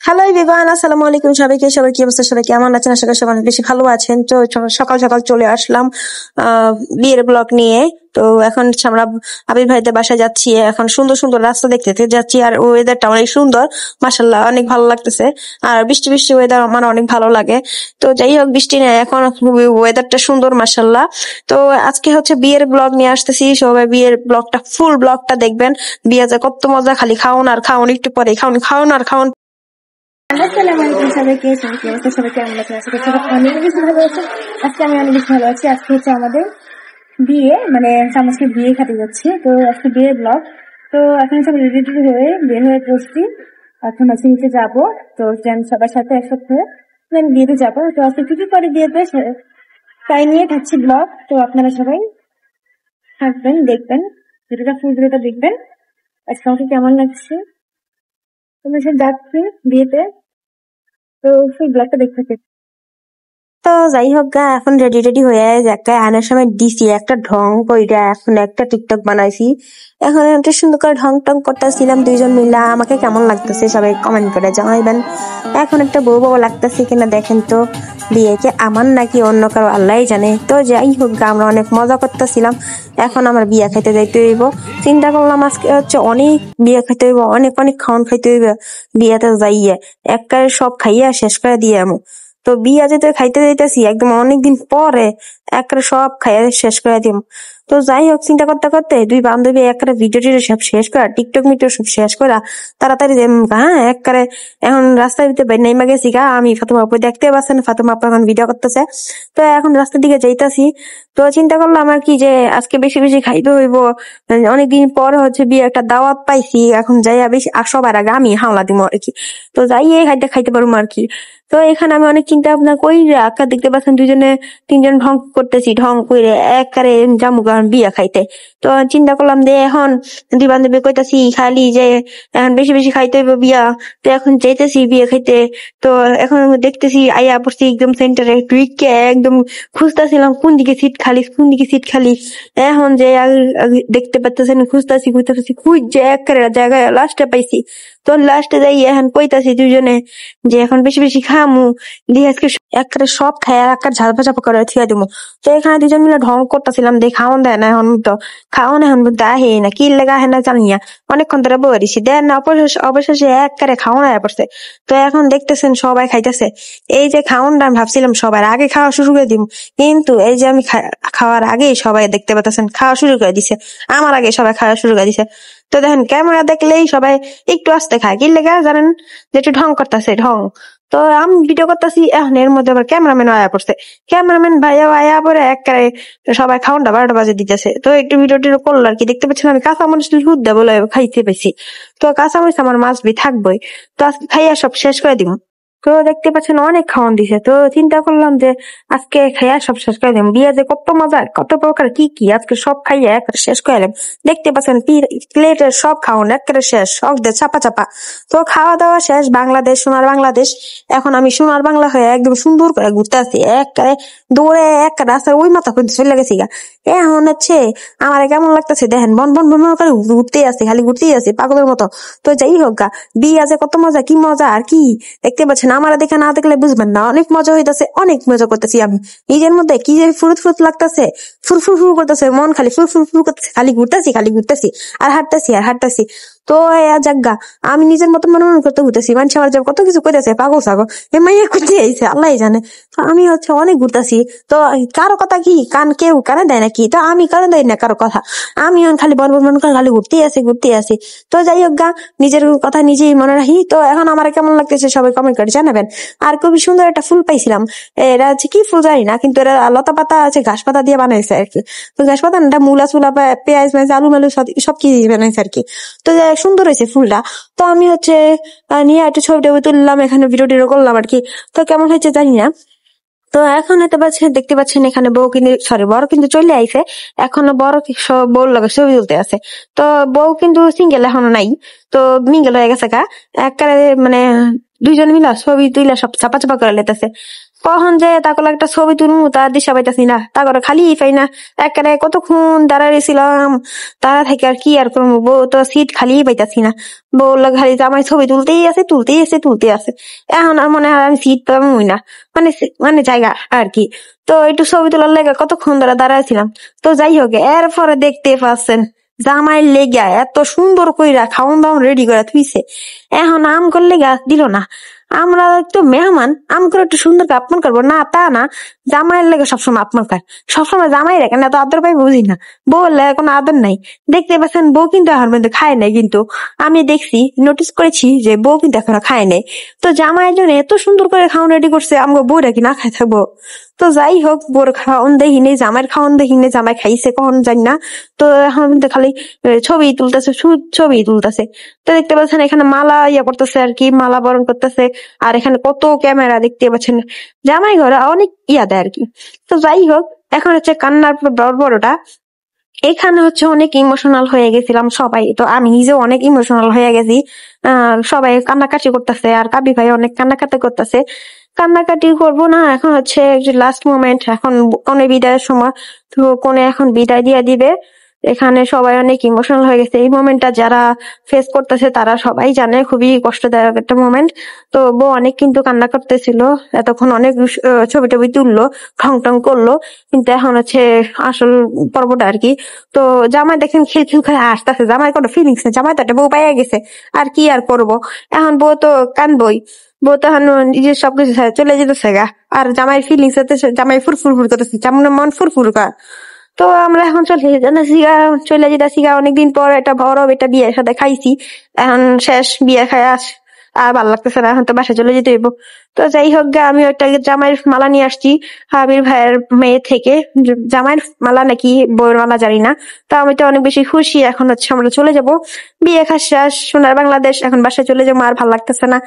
Hello everyone, আসসালামু আলাইকুম। সবাই কি অবস্থা? সবাই কেমন আছেন? আশা করি সবাই অনেক বেশি ভালো আছেন। তো সকাল সকাল চলে আসলাম বিয়ের ব্লগ নিয়ে। তো এখন হচ্ছে আমরা আবির ভাইদের বাসায় যাচ্ছি। এখন সুন্দর সুন্দর রাস্তা দেখতে যাচ্ছি, আর ওয়েদারটা অনেক সুন্দর, মাশাল্লাহ অনেক ভালো লাগতেছে। আর বৃষ্টি বৃষ্টি ওয়েদার আমার অনেক ভালো লাগে। তো যাই হোক, বৃষ্টি নেই, এখন ওয়েদারটা সুন্দর মাশাল্লাহ। তো আজকে হচ্ছে বিয়ের ব্লগ নিয়ে আসতেছি, সবাই বিয়ের ব্লগটা ফুল ব্লগটা দেখবেন। বিয়েতে কত মজা, খালি খাওন আর খাওন, একটু পরে খাওন খাওন আর খাওন। আসসালামু আলাইকুম সবাইকে। সবাই কি অবস্থা? সবাই কেমন আছেন? আশা করি সবাই অনেক বেশি ভালো আছে। আজকে আমি অনেক বেশি ভালো আছি। আজকে হচ্ছে আমাদের বিয়ে, মানে আজকে বিয়ে খাতে যাচ্ছি। তো আজকে বিয়ের ব্লগ। তো এখন সব রেডি হয়ে বের হয়ে বসছি। এখন আজকে নিচে যাবো। তো আমি সবার সাথে একসাথে আমি বিয়েতে যাবো। তো আজকে কি কি করে বিয়েতে তাই নিয়ে থাকছি ব্লগ। তো আপনারা সবাই থাকবেন, দেখবেন ভিডিওটা, ফুল ভিডিওটা দেখবেন। আজকে আমাকে কেমন লাগছে, তোমরা সব যাচ্ছি বিয়েতে। তো ফুল ব্লগটা দেখতে থাকবে। তো যাই হোক গা, এখন রেডি রেডি হয়ে যাকে আনার সময় দিছি একটা ঢং কইরা, এখন একটা টিকটক বানাইছি। এখন একটা সুন্দর করে ঢং টং করতেছিলাম দুইজন মিলা। আমাকে কেমন লাগতেছে সবাই কমেন্ট করে জানাইবেন। এখন একটা বউ বউ লাগতেছে কিনা দেখেন তো। বিয়েকে আমার নাকি অন্য কারো আল্লাহই জানে। তো যাই হোক গা, আমরা অনেক মজা করতেছিলাম। এখন আমার বিয়ে খাইতে যাইতে হইব। চিন্তা করলাম আজকে হচ্ছে অনেক বিয়ে খাইতে হইব, অনেক অনেক খাওয়ান খাইতে হইব। বিয়েতে যাইয়ে একবারে সব খাইয়া শেষ করে দিয়ে আমু। তো বিয়া যেতে খাইতে যাইতেছি একদম অনেকদিন পরে, একবারে সব খাইয়া শেষ করে দিম। তো যাই হোক, চিন্তা করতে করতে দুই বান্ধবী একবারে ভিডিও টিডিও সব শেষ করা, টিকটক মিটক সব শেষ করা তাড়াতাড়ি হ্যাঁ একবারে এখন রাস্তার ভিতরে নেমে গেছি গা। আমি ফাতেমা আপু দেখতে পাচ্ছেন, ফাতেমা আপু এখন ভিডিও করতেছে। তো এখন রাস্তার দিকে যাইতাছি। তো চিন্তা করলাম আর কি, যে আজকে বেশি বেশি খাইতে হইব। অনেকদিন পর হচ্ছে বিয়ে একটা দাওয়াত পাইছি, এখন যাইয়া বেশি সবার আগে আমি হাওলা দিব আর কি। তো যাই এই খাইতে খাইতে পারবো আর কি। তো এখানে আমি অনেক চিন্তা ভাবনা করি, আকা দেখতে পাচ্ছেন দুজনে তিনজন ঢং করতেছি, ঢং করে একবারে জামু বিয়া খাইতে। তো চিন্তা করলাম যে এখন দুই বান্ধবী কইতাছি খালি যে এখন বেশি বেশি খাইতে হইব বিয়া। তো এখন যাইতেছি বিয়ে খাইতে। তো এখন দেখতেছি আইয়া পড়ছি একদম সেন্টারে, ঢুইকে একদম খুঁজতেছিলাম কোন দিকে সিট খালি, কোন দিকে সিট খালি। এখন যে দেখতে পাচ্ছেন খুঁজতেছি খুঁজতেছি খুঁজছে একবারে জায়গায় লাস্টে পাইছি। তো লাস্টে যাই এখন কইতাছি দুজনে যে এখন বেশি বেশি খামু, দিয়ে আজকে একবারে সব খায় একটা ঝাল ভাজা করে থিয়া দিমু। তো এখানে দুজন মিলে ঢং করতেছিলাম, দিয়ে খাওয়ান দেয় না। এখন তো খাওয়ান এখন দেয় না, কি লেগা হয় না জানি না। অনেকক্ষণ ধরে বলেছি দেন না, অবশেষে একবারে খাওয়ানো হয়ে পড়ছে। তো এখন দেখতেছেন সবাই খাইতেছে। এই যে খাওয়ানটা আমি ভাবছিলাম সবার আগে খাওয়া শুরু করে দিব, কিন্তু এই যে আমি খাওয়ার আগেই সবাই দেখতে পাচ্ছেন খাওয়া শুরু করে দিছে। আমার আগে সবাই খাওয়া শুরু করে দিছে। তো দেখেন ক্যামেরা দেখলেই সবাই একটু আস্তে খায়, কি লেগা জানেন, যে একটু ঢং করতেছে ঢং। তো আমি ভিডিও করতেছি, এখন এর মধ্যে আবার ক্যামেরাম্যান আয়া পড়ছে। ক্যামেরাম্যান ভাইয়া আয়া পরে একবারে সবাই খাওয়ানটা 12টা বাজে দিতেছে। তো একটু ভিডিও টিডিও করলো আর কি। দেখতে পাচ্ছেন আমি কাঁচামরিচ হুদ্দা বলে খাইতে পাইছি। তো কাঁচামরিচ আমার মাছবি থাকবোই। তো আজকে খাইয়া সব শেষ করে দিব। তো দেখতে পাচ্ছেন অনেক খাওয়ান দিছে। তো চিন্তা করলাম যে আজকে খাইয়া সব শেষ করে দিলাম। বিয়ে যে কত মজা, কত প্রকার কি কি, আজকে সব খাইয়া একবারে শেষ করে এলাম। দেখতে পাচ্ছেন প্লেটের সব খাওয়ান একবারে শেষ, সব দিয়ে চাপা চাপা। তো খাওয়া দাওয়া শেষ, বাংলাদেশ সোনার বাংলাদেশ। এখন আমি সোনার বাংলা হয়ে একদম সুন্দর করে ঘুরতে আসছি, একবারে দৌড়ে এক রাস্তার ওই মাথা পর্যন্ত চলে গেছি গা। এখন হচ্ছে আমার কেমন লাগতেছে দেখেন, বন বন বন বন করে ঘুরতেই আছে, খালি ঘুরতেই আছে পাগলের মতো। তো যাই হোক গা, বিয়ে আছে কত মজা, কি মজা আর কি। দেখতে পাচ্ছেন আমার দেখে না দেখলে বুঝবেন না, অনেক মজা হইতাছে, অনেক মজা করতেছি আমি নিজের মধ্যে। কি যে ফুরুত ফুরুত লাগতেছে, ফুরফুর ফুর করতেছে মন, খালি ফুরফুর ফুর করতেছে, খালি ঘুরতেছি আর হাঁটতেছি। তো জাগা আমি নিজের মতন মনে মনে করতে ঘুরতেছি, মানুষ আমার কত কিছু কইতেছে পাগল ছাগল, এ মাইয়া করতে আইছে আল্লাহ জানে। তো আমি হচ্ছে অনেক ঘুরতেছি। তো কারো কথা কি কেউ কানে দেয় নাকি? তো আমি কানে দেয় না কারো কথা। আমি খালি বন বন করে খালি ঘুরতেই আছি। তো যাই হোক গা, নিজের কথা নিজেই মনে রাখি। তো এখন আমার কেমন লাগতেছে সবাই কমেন্ট করে জানাবেন। আর খুবই সুন্দর একটা ফুল পাইছিলাম, এটা হচ্ছে কি ফুল জানি না, কিন্তু এটা লতা পাতা আছে, ঘাস পাতা দিয়ে বানাইছে আর কি। তো ঘাস পাতা না, মূলা চুলা পেঁয়াজ মেয়াজ আলু মালু সব কি দিয়ে বানাইছে আর কি। তো সুন্দর হয়েছে ফুলটা। তো আমি হচ্ছে নিয়ে একটু ছবি টবি তুললাম, এখানে ভিডিও টিডিও করলাম আর কি। তো কেমন হয়েছে জানি না। তো এখন দেখতে পাচ্ছেন এখানে বউ কিন্তু বড় কিন্তু চলে আইছে। এখনো বড় বউর লগে ছবি তুলতে আছে। তো বউ কিন্তু সিঙ্গেল এখনো নাই, তো মিঙ্গেল হয়ে গেছে গা। একবারে মানে দুইজন মিলা ছবি তুইলা সব চাপা চাপা করে লেতেছে। কখন যে তাকে একটা ছবি তুলমু তার দিশা পাইতাছি না, তারপরে খালি পাই না। একেবারে কতক্ষণ দাঁড়াইছিলাম, তারা থেকে আর কি আর করবো, বউ তো সিট খালি পাইতাছি না। বললো খালি জামাই ছবি তুলতেই আছে। এখন আর মনে হয় আমি সিট পাবই না, মানে জায়গা আর কি। তো একটু ছবি তোলার লেগে কতক্ষণ ধরে দাঁড়াইছিলাম। তো যাই হোক, এরপরে দেখতে পাচ্ছেন জামাইয়ের লেগা এত সুন্দর কইরা খাওন দাওন রেডি করে থুইছে। এখন আম করলে গাছ দিল না। আমরা একটু মেহমান, আম করে একটু সুন্দর করে আপমান করবো না, তা না, জামাইয়ের লেগে সবসময় আপমান করে। সবসময় জামাই রেখে না, তো আদর পাই বুঝি না। বউ লেগে কোনো আদর নাই। দেখতে পাচ্ছেন বউ কিন্তু এখন পর্যন্ত খায় নাই, কিন্তু আমি দেখছি, নোটিস করেছি যে বউ কিন্তু এখনো খায় নাই। তো জামাইয়ের জন্য এত সুন্দর করে খাওয়ান রেডি করছে, আমাকে বউরা কি না খাই থাকবো? তো যাই হোক, বউর খাওয়ান দেখিনি, জামাইয়ের খাওয়ান দেখিনি, জামাই খাইছে কখন জানি না। তো এখন কিন্তু খালি ছবি তুলতেছে, ছবি তুলতেছে। তো দেখতে পাচ্ছেন এখানে মালা ইয়া করতেছে আর কি, মালা বরণ করতেছে। আর এখানে কত ক্যামেরা দেখতে পাচ্ছেন, জামাই ঘরে অনেক ইয়া দেয় আর কি। তো যাই হোক, এখন হচ্ছে কান্নার বড়টা। এখানে হচ্ছে অনেক ইমোশনাল হয়ে গেছিলাম সবাই, তো আমি নিজেও অনেক ইমোশনাল হয়ে গেছি। সবাই কান্নাকাটি করতেছে, আর কাবি ভাই অনেক কান্নাকাটি করতেছে। কান্নাকাটি করবো না, এখন হচ্ছে লাস্ট মোমেন্ট, এখন কনে বিদায়ের সময়। তো কনে এখন বিদায় দিয়ে দিবে। এখানে সবাই অনেক ইমোশনাল হয়ে গেছে। এই মোমেন্টটা যারা ফেস করতেছে তারা সবাই জানে, খুবই কষ্টদায়ক একটা মোমেন্ট। তো বউ অনেক কিন্তু কান্না করতেছিল, এতক্ষণ অনেক ছবি টবি তুললো, ঠং টং করলো, কিন্তু এখন হচ্ছে আসল পর্বটা আর কি। তো জামাই দেখেন খিলখিল করে আসতেছে, জামাই কোনো ফিলিংস নেই, জামাই তো একটা বউ পাইয়া গেছে, আর কি আর করবো। এখন বউ তো কানবই, বউ তো এখন নিজের সবকিছু ছেড়ে চলে যেতেছে গা। আর জামাইয়ের ফিলিংস হতে জামাই ফুরফুর করতেছে, যেমন মন ফুরফুর কর। তো আমরা এখন চলে যেতেছি গা। অনেকদিন পর একটা বড় বেটা বিয়ের সাথে খাইছি, এখন শেষ বিয়ে খাই আর ভালো লাগতেছে না, এখন তো বাসায় চলে যেতে হইব। তো যাই হোক গা, আমি একটা জামাইয়ের মালা নিয়ে আসছি হাবির ভাইয়ের মেয়ে থেকে। জামাইয়ের মালা নাকি বউয়ের মালা জানি না। তো আমি তো অনেক বেশি খুশি। এখন হচ্ছে আমরা চলে যাব, বিয়ে খাস শেষ, সোনার বাংলাদেশ, এখন বাসায় চলে যাবো, আর ভালো লাগতেছে না,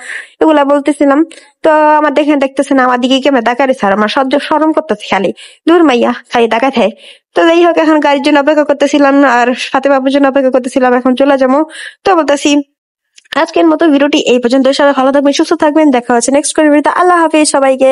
এগুলা বলতেছিলাম। তো আমার দেখতেছে না, আমার দিকে কেমন তাকারে স্যার, আমার সহ্য সরম করতেছে খালি, দূর মাইয়া খালি তাকায় থাকে। তো যাই হোক, এখন গাড়ির জন্য অপেক্ষা করতেছিলাম, আর সাথে বাবুর জন্য অপেক্ষা করতেছিলাম, এখন চলে যাবো। তো বলতেছি আজকের মতো ভিডিওটি এই পর্যন্ত। সবাই ভালো থাকবেন, সুস্থ থাকবেন, দেখা হচ্ছে নেক্সট ভিডিওতে। আল্লাহ হাফিজ সবাইকে।